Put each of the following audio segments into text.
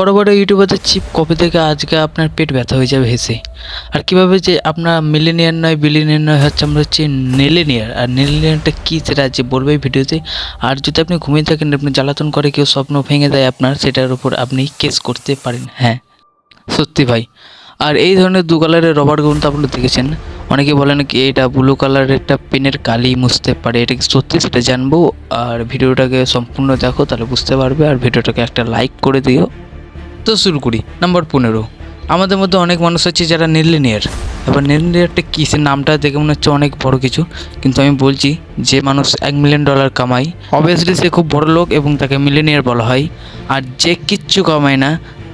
বড় বড় ইউটিউবারদের chip copy থেকে আজকে আপনার পেট ব্যথা হয়ে যাবে হেসে। আর কীভাবে যে আপনার মিলেনিয়ার নয় বিলিনিয়ার নয় হচ্ছে আমরা হচ্ছে নেলেনিয়ার। আর নেলেনিয়ারটা কী সেটা আজকে বলবো এই ভিডিওতে। আর যদি আপনি ঘুমিয়ে থাকেন, আপনি জ্বালাতন করে কেউ স্বপ্ন ভেঙে দেয় আপনার, সেটার উপর আপনি কেস করতে পারেন। হ্যাঁ সত্যি ভাই। আর এই ধরনের দু কালারের রবার গুণ তো আপনি দেখেছেন। অনেকে বলেন কি এটা ব্লু কালারের একটা পেনের কালি মুছতে পারে, এটা কি সত্যি সেটা জানবো। আর ভিডিওটাকে সম্পূর্ণ দেখো তাহলে বুঝতে পারবে, আর ভিডিওটাকে একটা লাইক করে দিও। তো শুরু করি। নাম্বার 15, আমাদের মধ্যে অনেক মানুষ আছে যারা নেলেনিয়ার। এবার নেলেনিয়ারটা কী সে নামটা দেখে মনে হচ্ছে অনেক বড় কিছু, কিন্তু আমি বলছি যে মানুষ $1 মিলিয়ন কামায় অবভিয়াসলি সে খুব বড় লোক এবং তাকে মিলেনিয়ার বলা হয়। আর যে কিচ্ছু কামায় না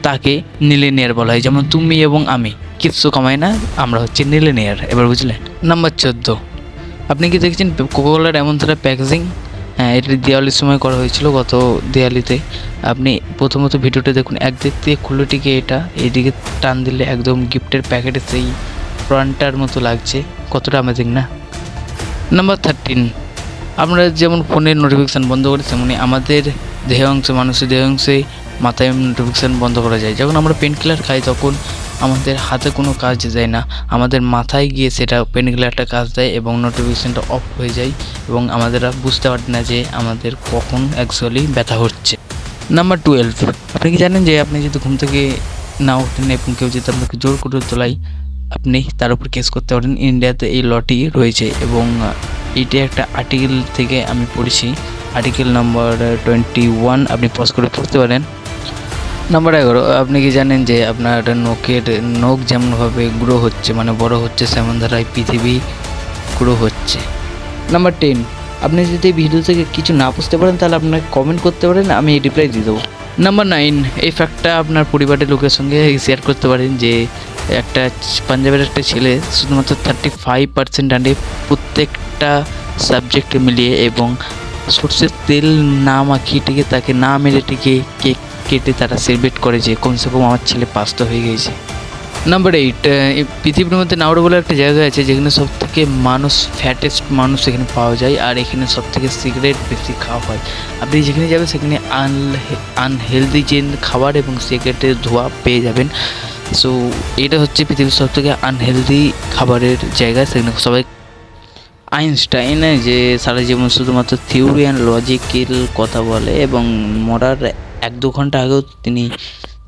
তাকে নিলেনিয়ার বলা হয়। যেমন তুমি এবং আমি কিচ্ছু কামাই না, আমরা হচ্ছে নিলেনিয়ার। এবার বুঝলেন। নাম্বার 14, আপনি কি দেখছেন কোকাকোলার এমন ধরে প্যাকেজিং? হ্যাঁ, এটি দিওয়ালির সময় করা হয়েছিল, গত দিওয়ালিতে। আপনি প্রথমত ভিডিওটা দেখুন, একদিক থেকে খুলেটিকে এটা এইদিকে টান দিলে একদম গিফটের প্যাকেটে সেই ফ্রন্টটার মতো লাগছে, কতটা অ্যামেজিং না। নাম্বার 13, আমরা যেমন ফোনের নোটিফিকেশান বন্ধ করি, তেমনি আমাদের দেহ অংশে, মানুষের দেহ অংশে মাথায় নোটিফিকেশান বন্ধ করা যায়। যখন আমরা পেন কিলার খাই তখন আমাদের হাতে কোনো কাজ দেয় না, আমাদের মাথায় গিয়ে সেটা পেন কিলারটা কাজ দেয় এবং নোটিফিকেশানটা অফ হয়ে যায় এবং আমাদের বুঝতে পারি না যে আমাদের কখন অ্যাকচুয়ালি ব্যথা হচ্ছে। নাম্বার 12, আপনি কি জানেন যে আপনি যদি ঘুম থেকে না ওঠেন এবং কেউ যদি আপনাকে জোর করে তোলায়, আপনি তার উপর কেস করতে পারেন। ইন্ডিয়াতে এই লটি রয়েছে এবং এইটা একটা আর্টিকেল থেকে আমি পড়েছি, আর্টিকেল নাম্বার 21, আপনি পজ করে পড়তে পারেন। নাম্বার 11, আপনি কি জানেন যে আপনার নখ যেমনভাবে গ্রো হচ্ছে মানে বড় হচ্ছে, সেমন ধারায় পৃথিবী গ্রো হচ্ছে। নাম্বার 10, আপনি যদি ভিডিও থেকে কিছু না বুঝতে পারেন তাহলে আপনাকে কমেন্ট করতে পারেন, আমি রিপ্লাই দিয়ে দেবো। নাম্বার 9, এই ফ্যাক্টটা আপনার পরিবারের লোকের সঙ্গে শেয়ার করতে পারেন যে একটা পাঞ্জাবের একটা ছেলে শুধুমাত্র 35% আনে প্রত্যেকটা সাবজেক্টে মিলিয়ে, এবং সর্ষের তেল না মাখিয়ে টিকে তাকে না মেরে টিকে কেক কেটে তারা সেলিব্রেট করে যে কমসে কম আমার ছেলে পাস তো হয়ে গেছে। নাম্বার 8, পৃথিবীর মধ্যে নাউড়া বলে একটা জায়গা আছে যেখানে সব থেকে ফ্যাটেস্ট মানুষ এখানে পাওয়া যায়, আর এখানে সব থেকে সিগারেট বেশি খাওয়া হয়। আপনি যেখানে যাবেন সেখানে আনহেলদি যে খাবার এবং সিগারেটের ধোঁয়া পেয়ে যাবেন। সো এটা হচ্ছে পৃথিবীর সব থেকে আনহেলদি খাবারের জায়গা। সেখানে সবাই আইনস্টাইন যে সারা জীবন শুধুমাত্র থিওরি অ্যান্ড লজিক্যাল কথা বলে এবং মরার 1-2 ঘন্টা আগেও তিনি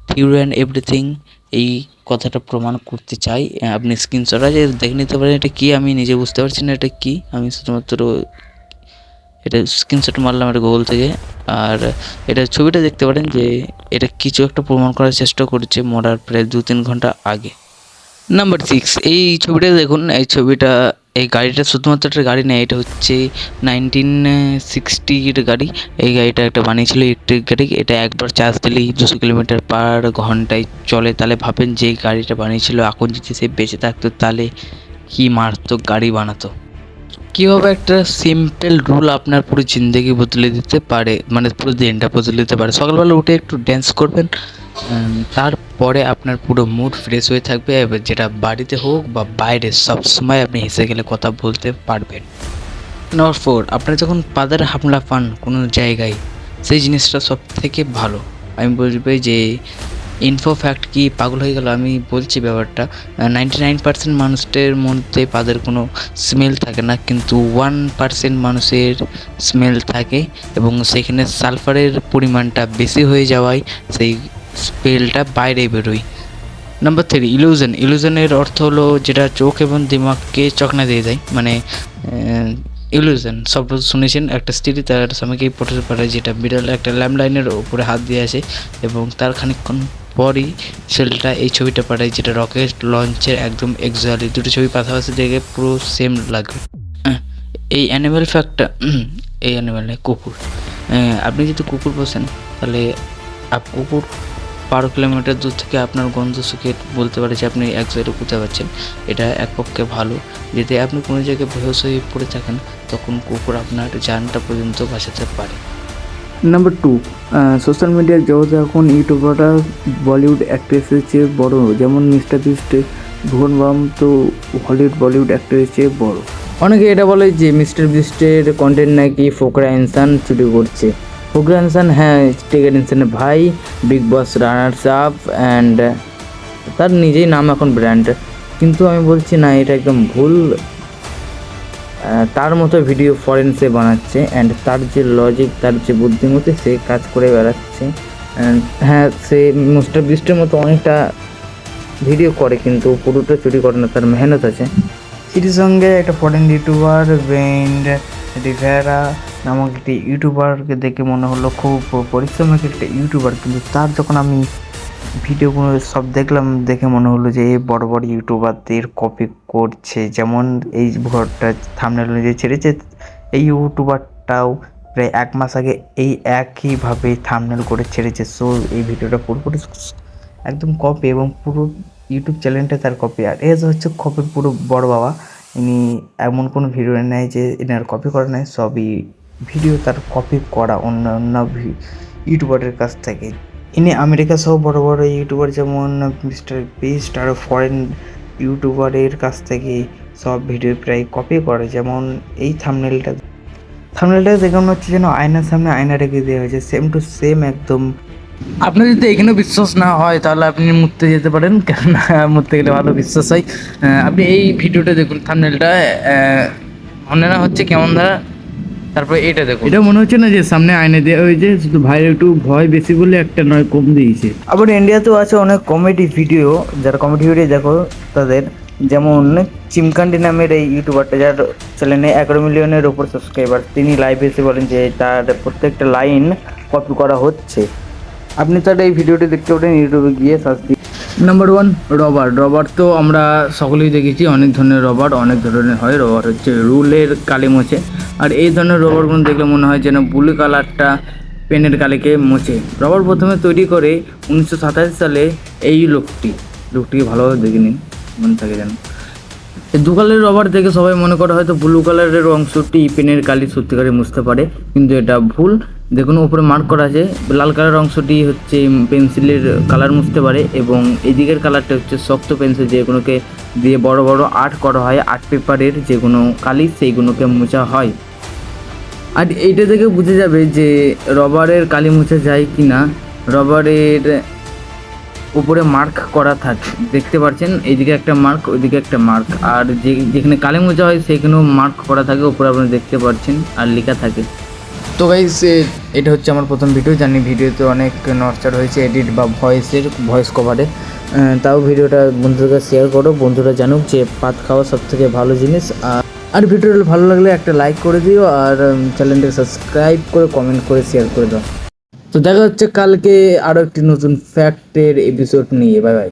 থিওরি অ্যান্ড এভরিথিং এই কথাটা প্রমাণ করতে চাই। আপনি স্ক্রিনশট আছে দেখে নিতে পারেন। এটা কি আমি নিজে বুঝতে পারছি না এটা কি, আমি শুধুমাত্র এটা স্ক্রিনশট মারলাম এটা গুগল থেকে। আর এটা ছবিটা দেখতে পারেন যে এটা কিছু একটা প্রমাণ করার চেষ্টা করছে মরার প্রায় 2-3 ঘন্টা আগে। নাম্বার 6, এই ছবিটা দেখুন। এই ছবিটা, এই গাড়িটা শুধুমাত্র একটা গাড়ি নেই, এটা হচ্ছে 1960-এর গাড়ি। এই গাড়িটা একটা বানিয়েছিল ইলেকট্রিক গাড়ি। এটা একবার চার্জ দিলেই 200 কিলোমিটার পার ঘন্টায় চলে। তাহলে ভাবেন যে গাড়িটা বানিয়েছিল এখন যদি সে বেঁচে থাকতো তাহলে কি মারাত্মক গাড়ি বানাতো। কীভাবে একটা সিম্পল রুল আপনার পুরো জিন্দগি বদলে দিতে পারে, মানে পুরো দিনটা বদলে দিতে পারে। সকালবেলা উঠে একটু ড্যান্স করবেন, তারপরে আপনার পুরো মুড ফ্রেশ হয়ে থাকবে। যেটা বাড়িতে হোক বা বাইরে, সবসময় আপনি হেসে গেলে কথা বলতে পারবেন। নাম্বার 4, আপনারা যখন পাদের হামলা পান কোনো জায়গায়, সেই জিনিসটা সব থেকে ভালো। আমি বলবো যে ইনফো ফ্যাক্ট কি পাগল হয়ে গেল আমি বলছি ব্যাপারটা। 99% মানুষদের মধ্যে পাদের কোনো স্মেল থাকে না, কিন্তু 1% মানুষের স্মেল থাকে এবং সেখানে সালফারের পরিমাণটা বেশি হয়ে যাওয়ায় সেই স্মেলটা বাইরে বেরোয়। নাম্বার 3, ইলুশনের অর্থ হলো যেটা চোখ এবং দিমাগকে চকনা দিয়ে দেয়, মানে ইলুশন শব্দ শুনেছেন। একটা স্ত্রী তার স্বামীকে পড়তে পারে যেটা বিড়াল একটা ল্যাম্পলাইনের উপরে হাত দিয়ে আছে এবং তার খানিকক্ষণ পরই ছেলেটা এই ছবিটা পাঠায় যেটা রকেট লঞ্চের একদম এক্স্যাক্টলি দুটো ছবি পাশাপাশি দেখে পুরো সেম লাগবে। এই অ্যানিম্যাল ফ্যাক্টটা, এই অ্যানিম্যাল নেই, কুকুর। আপনি যদি কুকুর পোষেন তাহলে কুকুর 12 কিলোমিটার দূর থেকে আপনার গন্ধ শুকে বলতে পারে যে আপনি এক জায়গায় কোথায় পাচ্ছেন। এটা এক পক্ষে ভালো। যদি আপনি কোনো জায়গায় বেহুশ হয়ে পড়ে থাকেন তখন কুকুর আপনার জানটা পর্যন্ত বাঁচাতে পারে। নাম্বার 2, সোশ্যাল মিডিয়ার জগতে এখন ইউটিউবাররা বলিউড অ্যাক্ট্রেসের চেয়ে বড়, যেমন মিস্টার বিস্ট, ভুবন বাম তো বলিউড অ্যাক্টরের চেয়ে বড়। অনেকে এটা বলে যে মিস্টার বিস্টের কন্টেন্ট নাকি ফোকরা ইনসান চুরি করছে। প্রোগ্রামশন, হ্যাঁ টেগারিনসনের ভাই, big boss runners up and তার নিজেই নাম এখন ব্র্যান্ড। কিন্তু আমি বলছি না, এটা একদম ভুল। তার মতো ভিডিও ফরেন্সে বানাচ্ছে অ্যান্ড তার যে লজিক, তার যে বুদ্ধিমত্তি, সে কাজ করে বেড়াচ্ছে। অ্যান্ড হ্যাঁ, সে মিস্টার বিস্টের মতো অনেকটা ভিডিও করে কিন্তু পুরোটা চুরি করে না, তার মেহনত আছে। এটির সঙ্গে একটা ফরেন ইউটিউবার বেন্ড রিভেরা নামক একটি ইউটিউবারকে দেখে মনে হলো খুব পরিশ্রমিক একটা ইউটিউবার, কিন্তু তার যখন আমি ভিডিওগুলো সব দেখলাম, দেখে মনে হলো যে এই বড় বড় ইউটিউবারদের কপি করছে। যেমন এই ঘরটা থাম্বনেল অনুযায়ী ছেড়েছে, এই ইউটিউবারটাও প্রায় 1 মাস আগে এই একইভাবে থাম্বনেল করে ছেড়েছে। সো এই ভিডিওটা পুরোপুরি একদম কপি, এবং পুরো ইউটিউব চ্যানেলটা তার কপি। আর এজ হচ্ছে কপি পুরো বড় বাবা। ইনি এমন কোনো ভিডিও নেয় যে এনার কপি করা নেয়, সবই ভিডিও তার কপি করা অন্য অন্য ইউটিউবারের কাছ থেকে। ইনি আমেরিকা সহ বড় বড় ইউটিউবার যেমন মিস্টার বিস্ট আর ফরেন ইউটিউবারের কাছ থেকে সব ভিডিও প্রায় কপি করে। যেমন এই থাম্বনেলটা দেখে মনে হচ্ছে যেন আয়নার সামনে আয়না রেখে দেওয়া হয়েছে, সেম টু সেম একদম। আপনার যদি এখানেও বিশ্বাস না হয় তাহলে আপনি মুততে যেতে পারেন, কেননা মুততে গেলে ভালো বিশ্বাস হয়। আপনি এই ভিডিওটা দেখুন, থাম্বনেলটা মনে না হচ্ছে কেমন ধারা। তারপরে এটা দেখুন, এটা মনে হচ্ছে না যে সামনে আয়না দেওয়া হয়েছে, শুধু ভাইয়ের একটু ভয় বেশি বলে একটা নয় কম দিয়েছে। আবার ইন্ডিয়াতেও আছে অনেক কমেডি ভিডিও, যারা কমেডি ভিডিও দেখো তাদের, যেমন চিমকান্ডি নামের এই ইউটিউবারটা, যার চ্যানেলে 11 মিলিয়নের ওপর সাবস্ক্রাইবার, তিনি লাইভে এসে বলেন যে তার প্রত্যেকটা লাইন কপি করা হচ্ছে। আপনি তার এই ভিডিওটি দেখতে পারেন ইউটিউবে গিয়ে সার্চ দিয়ে। নাম্বার 1, রবার তো আমরা সকলেই দেখেছি, অনেক ধরনের রবার অনেক ধরনের হয়। রবার হচ্ছে রুলের কালি মোছে, আর এই ধরনের রবারগুলো দেখলে মনে হয় যেন ব্লু কালারটা পেনের কালিকে মোছে। রবার প্রথমে তৈরি করে 1987 সালে এই লোকটিকে ভালোভাবে দেখে নিন, মনে থাকে যেন। এই দু কালারের রবার দেখে সবাই মনে করে হয়তো ব্লু কালারের অংশটি পেনের কালি সত্যিকারে মুছতে পারে, কিন্তু এটা ভুল। দেখুন উপরে মার্ক করা আছে, লাল কালার অংশটি হচ্ছে পেন্সিলের কালার মুছতে পারে, এবং এই দিকের কালারটা হচ্ছে শক্ত পেন্সিল, যেগুলোকে দিয়ে বড় বড় আর্ট করা হয়, আর্ট পেপারের যেগুলো কালি সেইগুলোকে মোছা হয়। আর এইটা থেকে বুঝে যাবে যে রবারের কালি মুছা যায় কি না। রবারের উপরে মার্ক করা থাকে, দেখতে পাচ্ছেন, এইদিকে একটা মার্ক, ওইদিকে একটা মার্ক, আর যেখানে কালি মোজা হয় সেখানেও মার্ক করা থাকে, উপরে আপনারা দেখতে পাচ্ছেন, আর লেখা থাকে। তো গাইস, এটা হচ্ছে আমার প্রথম ভিডিও, জানি ভিডিওতে অনেক নস্টার হয়েছে এডিট বা ভয়েস কভারে। তাও ভিডিওটা বন্ধুদের কাছে শেয়ার করো, বন্ধুরা জানুক যে পাত খাওয়া সবথেকে ভালো জিনিস। আর ভিডিওটা ভালো লাগলে একটা লাইক করে দিও, আর চ্যানেলটাকে সাবস্ক্রাইব করে কমেন্ট করে শেয়ার করে দাও। তো দেখা হচ্ছে কালকে আরও একটি নতুন ফ্যাক্টের এপিসোড নিয়ে। Bye bye.